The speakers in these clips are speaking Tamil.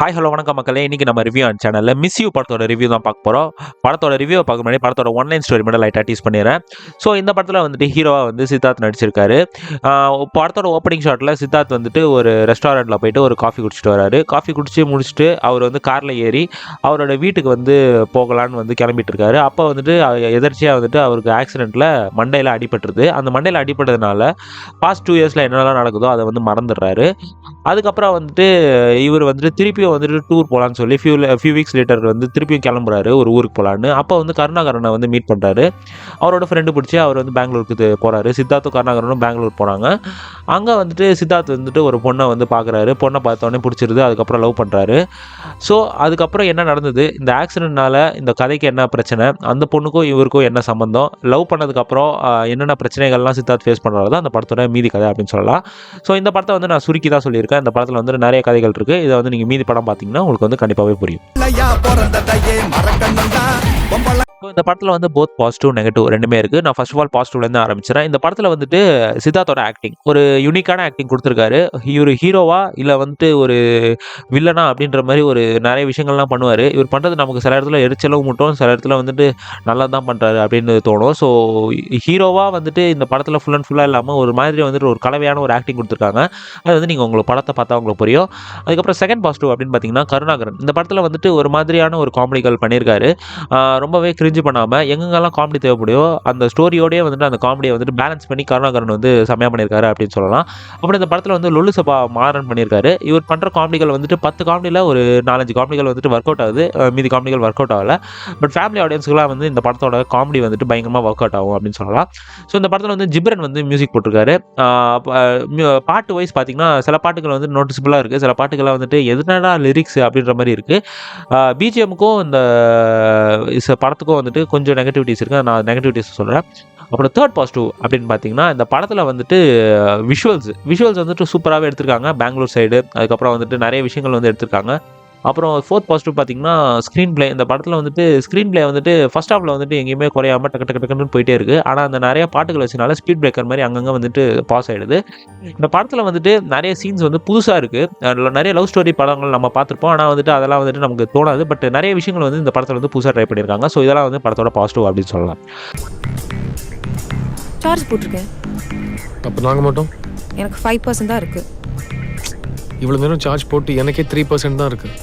ஹாய் ஹலோ வணக்கம் மக்களே. இன்னைக்கு நம்ம ரிவ்யூ ஆன் சேனலில் மிஸ் யூ படத்தோட ரிவ்யூ தான் பார்க்க போகிறோம். படத்தோட ரிவ்யூ பார்க்க முன்னாடி படத்தோட ஒன்லைன் ஸ்டோரி மட்டும் லைட்டாக டீஸ் பண்ணிடுறேன். ஸோ இந்த படத்தில் வந்துட்டு ஹீரோவாக வந்து சித்தார்த் நடிச்சிருக்காரு. படத்தோட ஓப்பனிங் ஷாட்டில் சித்தார்த் வந்துட்டு ஒரு ரெஸ்டாரண்ட்டில் போயிட்டு ஒரு காஃபி குடிச்சிட்டு வராரு. காஃபி குடிச்சு முடிச்சுட்டு அவர் வந்து காரில் ஏறி அவரோட வீட்டுக்கு வந்து போகலான்னு வந்து கிளம்பிட்டு இருக்காரு. அப்போ வந்துட்டு எதர்ச்சியாக வந்துட்டு அவருக்கு ஆக்சிடெண்ட்டில் மண்டையில் அடிபட்டுருது. அந்த மண்டையில் அடிபட்டதுனால பாஸ்ட் 2 இயர்ஸில் என்னெல்லாம் நடக்குதோ அதை வந்து மறந்துடுறாரு. அதுக்கப்புறம் வந்துட்டு இவர் வந்துட்டு திருப்பியும் வந்துட்டு டூர் போகலான்னு சொல்லி ஃபியூ வீக்ஸ் லேட்டர் வந்து திருப்பியும் கிளம்புறாரு ஒரு ஊருக்கு போகலான்னு. அப்போ வந்து கருணாகரனை வந்து மீட் பண்ணுறாரு. அவரோட ஃப்ரெண்டு பிடிச்சி அவர் வந்து பெங்களூருக்கு போகிறாரு. சித்தார்த்தும் கருணாகரனும் பெங்களூர் போகிறாங்க. அங்கே வந்துட்டு சித்தார்த் வந்துட்டு ஒரு பொண்ணை வந்து பார்க்குறாரு. பொண்ணை பார்த்தோன்னே பிடிச்சிருது. அதுக்கப்புறம் லவ் பண்ணுறாரு. ஸோ அதுக்கப்புறம் என்ன நடந்தது, இந்த ஆக்சிடென்ட்னால இந்த கதைக்கு என்ன பிரச்சனை, அந்த பொண்ணுக்கும் இவருக்கும் என்ன சம்மந்தம், லவ் பண்ணதுக்கப்புறம் என்னென்ன பிரச்சனைகள்லாம் சித்தார்த் ஃபேஸ் பண்ணுறது அந்த படத்தோட மீதி கதை அப்படின்னு சொல்லலாம். ஸோ இந்த படத்தை வந்து நான் சுருக்கி தான் சொல்லியிருக்கேன். இந்த படத்தில் வந்து நிறைய கதைகள் இருக்குது. இதை வந்து நீங்கள் மீதி படம் பார்த்தீங்கன்னா உங்களுக்கு வந்து கண்டிப்பாகவே புரியும். இந்த படத்தில் வந்து போத் பாசிட்டிவ் நெகட்டிவ் ரெண்டுமே இருக்குது. நான் ஃபர்ஸ்ட் ஆஃப் ஆல் பாசிட்டிவ்லேருந்து ஆரம்பிச்சிடறேன். இந்த படத்தில் வந்துட்டு சித்தார்த்தோட ஆக்டிங் ஒரு யூனிக்கான ஆக்டிங் கொடுத்துருக்காரு. இவர் ஹீரோவா இல்லை வந்துட்டு ஒரு வில்லனா அப்படின்ற மாதிரி ஒரு நிறைய விஷயங்கள்லாம் பண்ணுவார். இவர் பண்ணுறது நமக்கு சில இடத்துல எரிச்சலும் மூட்டும், சில இடத்துல வந்துட்டு நல்லா தான் பண்ணுறாரு அப்படின்னு தோணும். ஸோ ஹீரோவாக வந்துட்டு இந்த படத்தில் ஃபுல் அண்ட் ஃபுல்லாக இல்லாமல் ஒரு மாதிரி வந்துட்டு ஒரு கலவையான ஒரு ஆக்டிங் கொடுத்துருக்காங்க. அது வந்து நீங்கள் உங்களுக்கு படத்தை பார்த்தா உங்களுக்கு புரியும். அதுக்கப்புறம் செகண்ட் பாசிட்டிவ் அப்படின்னு பார்த்தீங்கன்னா கருணாகரன் இந்த படத்தில் வந்துட்டு ஒரு மாதிரியான ஒரு காமெடிகள் பண்ணியிருக்காரு. ரொம்பவே கிரிஞ்சு பண்ணாமல் எங்கெங்கெல்லாம் காமெடி தேவைப்படுயோ அந்த ஸ்டோரியோடய வந்துட்டு அந்த காமெடியை வந்துட்டு பேலன்ஸ் பண்ணி கருணாகரன் வந்து செம்மையாக பண்ணியிருக்காரு அப்படின்னு சொல்லலாம். அப்புறம் இந்த படத்தில் வந்து லொல்லு சபா மாறன் பண்ணியிருக்காரு. இவர் பண்ணுற காமெடிகள் வந்துட்டு 10 காமெடியில் ஒரு 4-5 காமெடிகள் வந்துட்டு ஒர்க் அவுட் ஆகுது. மீதி காமெடிகள் ஒர்க் அவுட் ஆகலை. பட் ஃபேமிலி ஆடியன்ஸுக்குலாம் வந்து இந்த படத்தோட காமெடி வந்துட்டு பயங்கரமாக ஒர்க் அவுட் ஆகும் அப்படின்னு சொல்லலாம். ஸோ இந்த படத்தில் வந்து ஜிப்ரன் வந்து மியூசிக் போட்டிருக்காரு. பாட்டு வைஸ் பார்த்தீங்கன்னா சில பாட்டுகள் வந்து நோட்டிசபிளாக இருக்குது. சில பாட்டுகள்லாம் வந்துட்டு எதுனா லிரிக்ஸ் அப்படின்ற மாதிரி இருக்குது. பிஜிஎம்முக்கும் இந்த படத்துக்கும் வந்துட்டு கொஞ்சம் நெகட்டிவிட்டிஸ் இருக்குது. நான் நெகட்டிவிட்டிஸ் சொல்கிறேன். அப்புறம் தேர்ட் பாசிட்டிவ் அப்படின்னு பார்த்தீங்கன்னா இந்த படத்தில் வந்துட்டு விஷுவல்ஸ் வந்துட்டு சூப்பராகவே எடுத்திருக்காங்க. பெங்களூர் சைடு அதுக்கப்புறம் வந்துட்டு நிறைய விஷயங்கள் வந்து எடுத்திருக்காங்க. அப்புறம் ஃபோர்த் பாசிட்டிவ் பார்த்தீங்கன்னா ஸ்க்ரீன் பிளே. இந்த படத்தில் வந்துட்டு ஸ்க்ரீன் பிளே வந்துட்டு ஃபர்ஸ்ட் ஹாஃபில் வந்துட்டு எங்கேயுமே குறையாமல் டக்குன்னு போயிட்டே இருக்குது. ஆனால் அந்த நிறைய பாட்டுகள் வச்சனால ஸ்பீட் பிரேக்கர் மாதிரி அங்கங்கே வந்துட்டு பாஸ் ஆகிடுது. இந்த படத்தில் வந்துட்டு நிறைய சீன்ஸ் வந்து புதுசாக இருக்குது. அதில் நிறைய லவ் ஸ்டோரி படங்கள் நம்ம பார்த்துருப்போம். ஆனால் வந்துட்டு அதெல்லாம் வந்துட்டு நமக்கு தோணாது. பட் நிறைய விஷயங்கள் வந்து இந்த படத்தில் வந்து புதுசாக ட்ரை பண்ணியிருக்காங்க. ஸோ இதெல்லாம் வந்து படத்தோட பாசிட்டிவ் அப்படின்னு சொல்லலாம். சார்ஜ் போட்டிருக்கேன். அப்போ நாங்கள் மட்டும் எனக்கு 5% தான் இருக்குது. இவ்வளோ நேரம் சார்ஜ் போட்டு எனக்கே 3% தான் இருக்குது.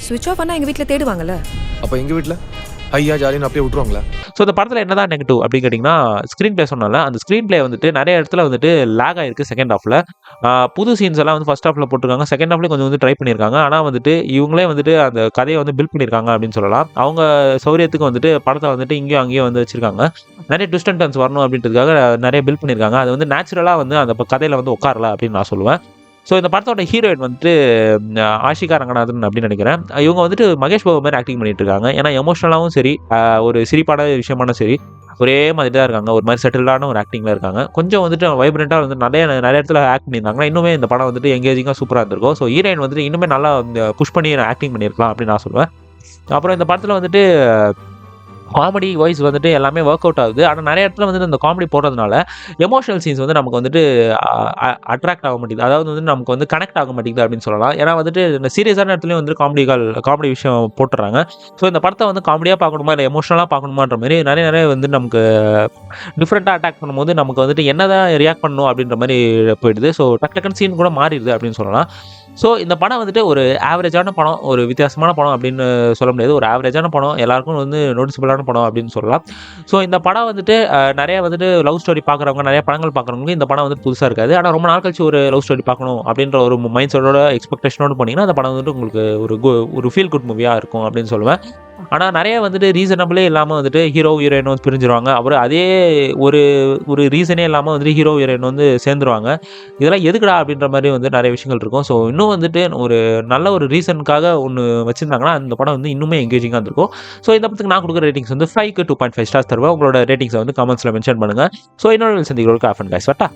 சுவிட்ச் ஆஃப் பண்ணால் எங்கள் வீட்டில் தேடுவாங்கல்ல. அப்போ எங்கள் வீட்டில் ஐயா ஜாலின்னு அப்படியே விட்டுருவாங்களா? ஸோ இந்த படத்தில் என்ன தான் நெகட்டிவ் அப்படின்னு கேட்டிங்கன்னா ஸ்க்ரீன் பிளே சொன்னால அந்த ஸ்க்ரீன் பிளே வந்துட்டு நிறைய இடத்துல வந்துட்டு லேக் ஆகிருக்கு. செகண்ட் ஹாஃபில் புது சீன்ஸ் எல்லாம் வந்து ஃபர்ஸ்ட் ஹாஃபில் போட்டிருக்காங்க. செகண்ட் ஹாஃப்லேயும் கொஞ்சம் வந்து ட்ரை பண்ணியிருக்காங்க. ஆனால் வந்துட்டு இவங்களே வந்துட்டு அந்த கதையை வந்து பில்ட் பண்ணியிருக்காங்க அப்படின்னு சொல்லலாம். அவங்க சௌரியத்துக்கு வந்துட்டு படத்தை வந்துட்டு இங்கேயும் அங்கேயும் வந்து வச்சிருக்காங்க. நிறைய ட்விஸ்ட் அண்ட் டர்ன்ஸ் வரணும் அப்படின்றதுக்காக நிறைய பில்ட் பண்ணியிருக்காங்க. அது வந்து நேச்சுரலாக வந்து அந்த கதையில் வந்து உட்காரல அப்படின்னு நான் சொல்லுவேன். ஸோ இந்த படத்தோட ஹீரோயின் வந்துட்டு ஆஷிகா ரங்கநாதன் அப்படின்னு நினைக்கிறேன். இவங்க வந்துட்டு மகேஷ் பாபு மாதிரி ஆக்டிங் பண்ணிட்டு இருக்காங்க. ஏன்னா எமோஷனலாகவும் சரி ஒரு சிரிப்பான விஷயமான சரி ஒரே மாதிரி தான் இருக்காங்க. ஒரு மாதிரி செட்டில்டான ஒரு ஆக்டிங்கில் இருக்காங்க. கொஞ்சம் வந்துட்டு வைப்ரண்ட்டாக வந்து நிறைய இடத்துல ஆக்ட் பண்ணியிருந்தாங்கன்னா இன்னுமே இந்த படம் வந்துட்டு எங்கேஜிங்காக சூப்பராக இருந்திருக்கும். ஸோ ஹீரோயின் வந்துட்டு இன்னுமே நல்லா புஷ் பண்ணி ஆக்டிங் பண்ணியிருக்கலாம் அப்படின்னு நான் சொல்லுவேன். அப்புறம் இந்த படத்தில் வந்துட்டு காமெடி வாய்ஸ் வந்துட்டு எல்லாமே ஒர்க் அவுட் ஆகுது. ஆனால் நிறைய இடத்துல வந்துட்டு அந்த காமெடி போடுறதுனால எமோஷனல் சீன்ஸ் வந்து நமக்கு வந்துட்டு அட்ராக்ட் ஆக மாட்டேங்குது. அதாவது வந்து நமக்கு வந்து கனெக்ட் ஆக மாட்டேங்குது அப்படின்னு சொல்லலாம். ஏன்னா வந்துட்டு இந்த சீரியஸான இடத்துலையும் வந்து காமெடி விஷயம் போட்டுறாங்க. ஸோ இந்த படத்தை வந்து காமெடியாக பார்க்கணுமா இல்லை எமோஷனலாக பார்க்கணுமான்ற மாதிரி நிறைய வந்து நமக்கு டிஃப்ரெண்ட்டாக அட்டாக் பண்ணும்போது நமக்கு வந்துட்டு என்ன தான் ரியாக்ட் பண்ணணும் அப்படின்ற மாதிரி போயிடுது. ஸோ டக்குன்னு சீன் கூட மாறிடுது அப்படின்னு சொல்லலாம். ஸோ இந்த படம் வந்துட்டு ஒரு ஆவரேஜான படம், ஒரு வித்தியாசமான படம் அப்படின்னு சொல்ல முடியாது. ஒரு ஆவரேஜான படம், எல்லாருக்கும் வந்து நோட்டிசபிளான படம் அப்படின்னு சொல்லலாம். ஸோ இந்த படம் வந்துட்டு நிறைய வந்துட்டு லவ் ஸ்டோரி பார்க்குறவங்க, நிறைய படங்கள் பார்க்குறவங்களுக்கு இந்த படம் வந்து புதுசாக இருக்காது. ஆனால் ரொம்ப நாள் கழிச்சு ஒரு லவ் ஸ்டோரி பார்க்கணும் அப்படின்ற ஒரு மைண்ட் செட்டோட எக்ஸ்பெக்டேஷனோடு போனீங்கன்னா அந்த படம் வந்துட்டு உங்களுக்கு ஒரு ஃபீல் குட் மூவியாக இருக்கும் அப்படின்னு சொல்லுவேன். ஆனால் நிறைய வந்துட்டு ரீசனபிளே இல்லாமல் வந்துட்டு ஹீரோ ஹீரோயின் வந்து பிரிஞ்சிருவாங்க. அப்புறம் அதே ஒரு ரீசனே இல்லாமல் வந்துட்டு ஹீரோ ஹீரோயின் வந்து சேர்ந்துருவாங்க. இதெல்லாம் எதுக்குடா அப்படின்ற மாதிரி வந்து நிறைய விஷயங்கள் இருக்கும். ஸோ இன்னும் வந்துட்டு ஒரு நல்ல ஒரு ரீசனுக்காக ஒன்று வச்சுருந்தாங்கன்னா அந்த படம் வந்து இன்னுமே எங்கேஜிங்காக இருந்திருக்கும். ஸோ இந்த படத்துக்கு நான் கொடுக்குற ரேட்டிங்ஸ் வந்து 5க்கு 2.5 ஸ்டார்ஸ் தருவேன். உங்களோட ரேட்டிங்ஸை வந்து கமெண்ட்ஸில் மென்ஷன் பண்ணுங்கள். ஸோ இன்னொரு சந்திக்கிறவங்களுக்கு ஆஃப் அண்ட் கைஸ் வட்டா.